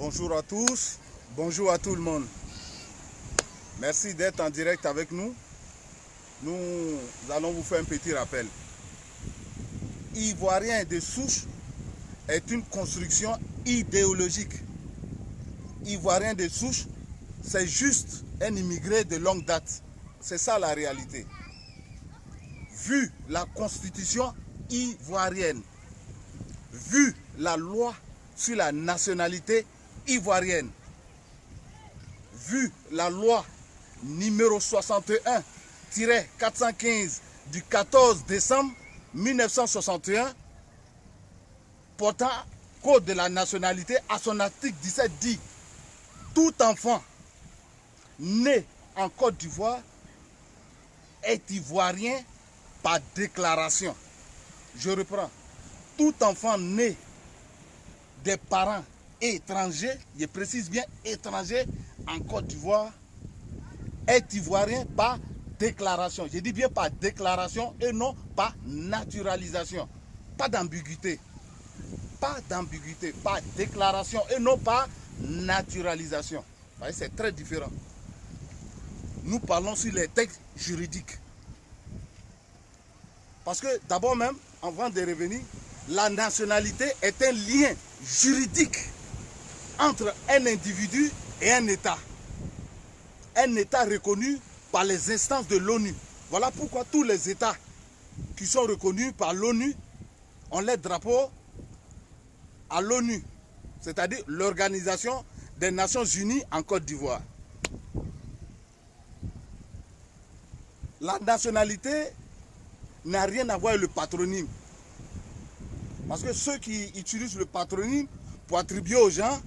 Bonjour à tous, bonjour à tout le monde. Merci d'être en direct avec nous. Nous allons vous faire un petit rappel. Ivoirien de souche est une construction idéologique. Ivoirien de souche, c'est juste un immigré de longue date. C'est ça la réalité. Vu la constitution ivoirienne, vu la loi sur la nationalité ivoirienne, vu la loi numéro 61-415 du 14 décembre 1961 portant code de la nationalité, à son article 17 dit: tout enfant né en Côte d'Ivoire est ivoirien par déclaration. Je reprends. Tout enfant né des parents étrangers, je précise bien étrangers en Côte d'Ivoire, est ivoirien par déclaration. Je dis bien par déclaration et non par naturalisation. Pas d'ambiguïté. Pas d'ambiguïté. Par déclaration et non par naturalisation. C'est très différent. Nous parlons sur les textes juridiques. Parce que d'abord même, avant de revenir, la nationalité est un lien juridique entre un individu et un État. Un État reconnu par les instances de l'ONU. Voilà pourquoi tous les États qui sont reconnus par l'ONU ont leur drapeau à l'ONU, c'est-à-dire l'Organisation des Nations Unies en Côte d'Ivoire. La nationalité n'a rien à voir avec le patronyme. Parce que ceux qui utilisent le patronyme pour attribuer aux gens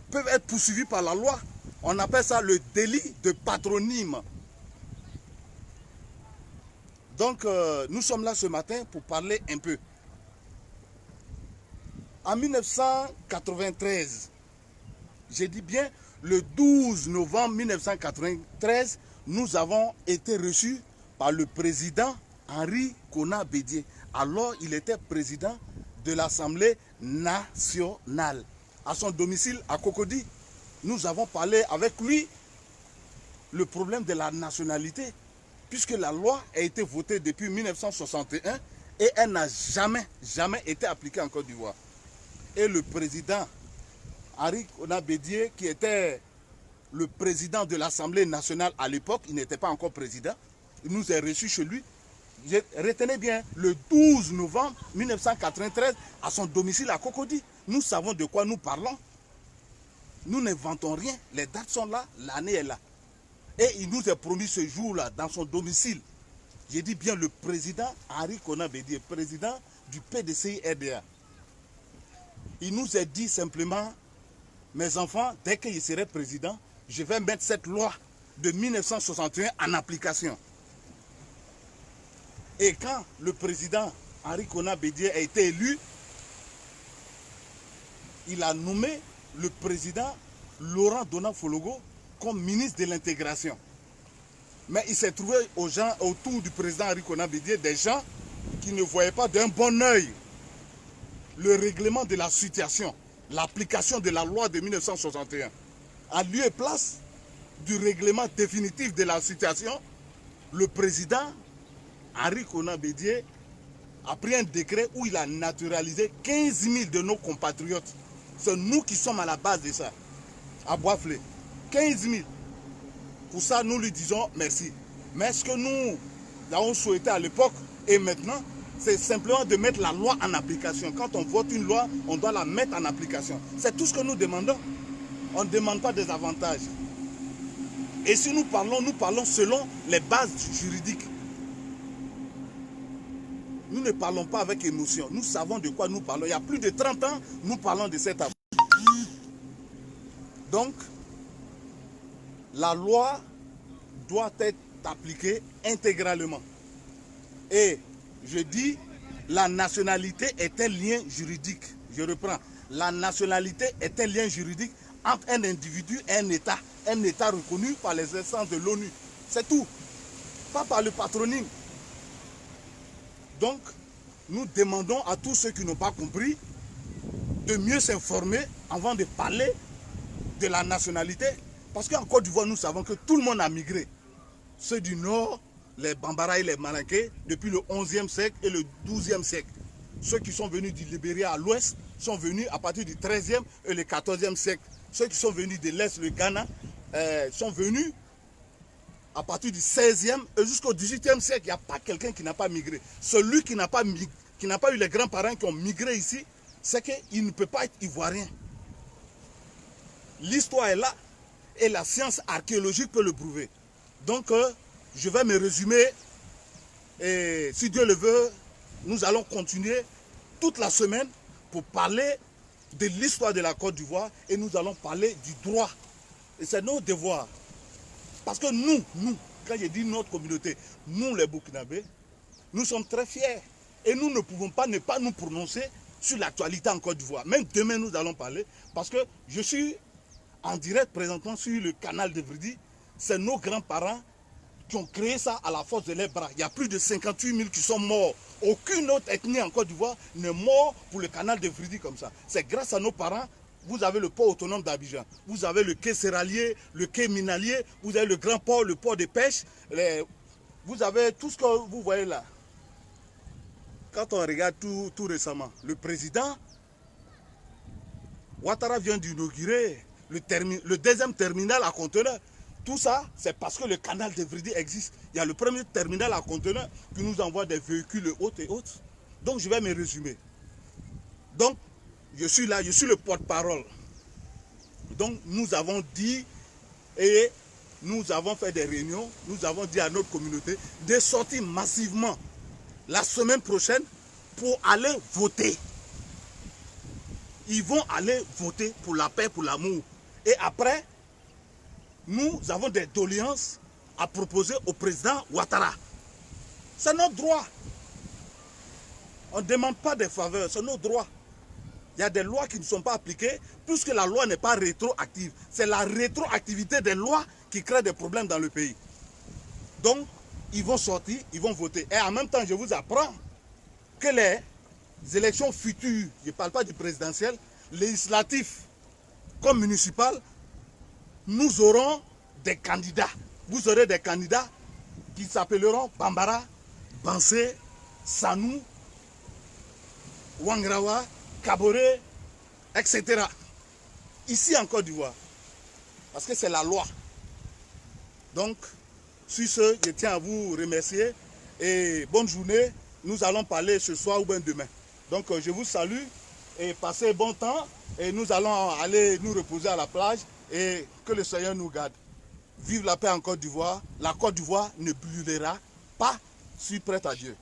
peuvent être poursuivis par la loi. On appelle ça le délit de patronyme. Donc, nous sommes là ce matin pour parler un peu. En 1993, j'ai dit bien le 12 novembre 1993, nous avons été reçus par le président Henri Konan Bédié. Alors, il était président de l'Assemblée nationale. À son domicile à Cocody, nous avons parlé avec lui le problème de la nationalité, puisque la loi a été votée depuis 1961 et elle n'a jamais été appliquée en Côte d'Ivoire. Et le président Henri Konan Bédié, qui était le président de l'Assemblée nationale à l'époque, il n'était pas encore président, il nous a reçus chez lui. Retenez bien, le 12 novembre 1993, à son domicile à Cocody. Nous savons de quoi nous parlons. Nous n'inventons rien. Les dates sont là, l'année est là. Et il nous a promis ce jour-là, dans son domicile. J'ai dit bien le président Henri Konan Bédié, président du PDCI-RDA. Il nous a dit simplement: mes enfants, dès qu'il serait président, je vais mettre cette loi de 1961 en application. Et quand le président Henri Konan Bédié a été élu, il a nommé le président Laurent Dona-Fologo comme ministre de l'intégration. Mais il s'est trouvé aux gens autour du président Henri Konan Bédié des gens qui ne voyaient pas d'un bon œil le règlement de la situation, l'application de la loi de 1961. En lieu et place du règlement définitif de la situation, le président Henri Konan Bédié a pris un décret où il a naturalisé 15 000 de nos compatriotes. C'est nous qui sommes à la base de ça, à Boisflé. 15 000. Pour ça, nous lui disons merci. Mais ce que nous avons souhaité à l'époque et maintenant, c'est simplement de mettre la loi en application. Quand on vote une loi, on doit la mettre en application. C'est tout ce que nous demandons. On ne demande pas des avantages. Et si nous parlons selon les bases juridiques. Nous ne parlons pas avec émotion. Nous savons de quoi nous parlons. Il y a plus de 30 ans, nous parlons de cette affaire. Donc, la loi doit être appliquée intégralement. Et je dis, la nationalité est un lien juridique. Je reprends. La nationalité est un lien juridique entre un individu et un État. Un État reconnu par les instances de l'ONU. C'est tout. Pas par le patronyme. Donc, nous demandons à tous ceux qui n'ont pas compris de mieux s'informer avant de parler de la nationalité. Parce qu'en Côte d'Ivoire, nous savons que tout le monde a migré. Ceux du Nord, les Bambara et les Malinké, depuis le 11e siècle et le 12e siècle. Ceux qui sont venus du Libéria à l'ouest sont venus à partir du 13e et le 14e siècle. Ceux qui sont venus de l'Est, le Ghana, sont venus à partir du 16e et jusqu'au 18e siècle. Il n'y a pas quelqu'un qui n'a pas migré. Celui qui n'a pas eu les grands-parents qui ont migré ici, c'est qu'il ne peut pas être ivoirien. L'histoire est là et la science archéologique peut le prouver. Donc, je vais me résumer et si Dieu le veut, nous allons continuer toute la semaine pour parler de l'histoire de la Côte d'Ivoire et nous allons parler du droit. Et c'est notre devoir. Parce que nous, quand je dis notre communauté, nous les Burkinabés, nous sommes très fiers. Et nous ne pouvons pas ne pas nous prononcer sur l'actualité en Côte d'Ivoire. Même demain, nous allons parler. Parce que je suis en direct présentement sur le canal de Vridi. C'est nos grands-parents qui ont créé ça à la force de leurs bras. Il y a plus de 58 000 qui sont morts. Aucune autre ethnie en Côte d'Ivoire n'est morte pour le canal de Vridi comme ça. C'est grâce à nos parents. Vous avez le port autonome d'Abidjan. Vous avez le quai céralier, le quai minalier. Vous avez le grand port, le port de pêche. Vous avez tout ce que vous voyez là. Quand on regarde tout récemment, le président Ouattara vient d'inaugurer le deuxième terminal à conteneurs. Tout ça, c'est parce que le canal de Vridi existe. Il y a le premier terminal à conteneurs qui nous envoie des véhicules hautes et autres. Donc, je vais me résumer. Donc, je suis là, je suis le porte-parole. Donc, nous avons dit et nous avons fait des réunions, nous avons dit à notre communauté de sortir massivement la semaine prochaine pour aller voter. Ils vont aller voter pour la paix, pour l'amour. Et après, nous avons des doléances à proposer au président Ouattara. C'est notre droit. On ne demande pas des faveurs, c'est notre droit. Il y a des lois qui ne sont pas appliquées puisque la loi n'est pas rétroactive. C'est la rétroactivité des lois qui crée des problèmes dans le pays. Donc, ils vont sortir, ils vont voter. Et en même temps, je vous apprends que les élections futures, je ne parle pas du présidentiel, législatif comme municipal, nous aurons des candidats. Vous aurez des candidats qui s'appelleront Bambara, Bansé, Sanou, Wangrawa, Kaboré, etc. Ici en Côte d'Ivoire. Parce que c'est la loi. Donc, sur ce, je tiens à vous remercier et bonne journée. Nous allons parler ce soir ou bien demain. Donc, je vous salue et passez bon temps. Et nous allons aller nous reposer à la plage et que le Seigneur nous garde. Vive la paix en Côte d'Ivoire. La Côte d'Ivoire ne brûlera pas. Je suis prêt à Dieu.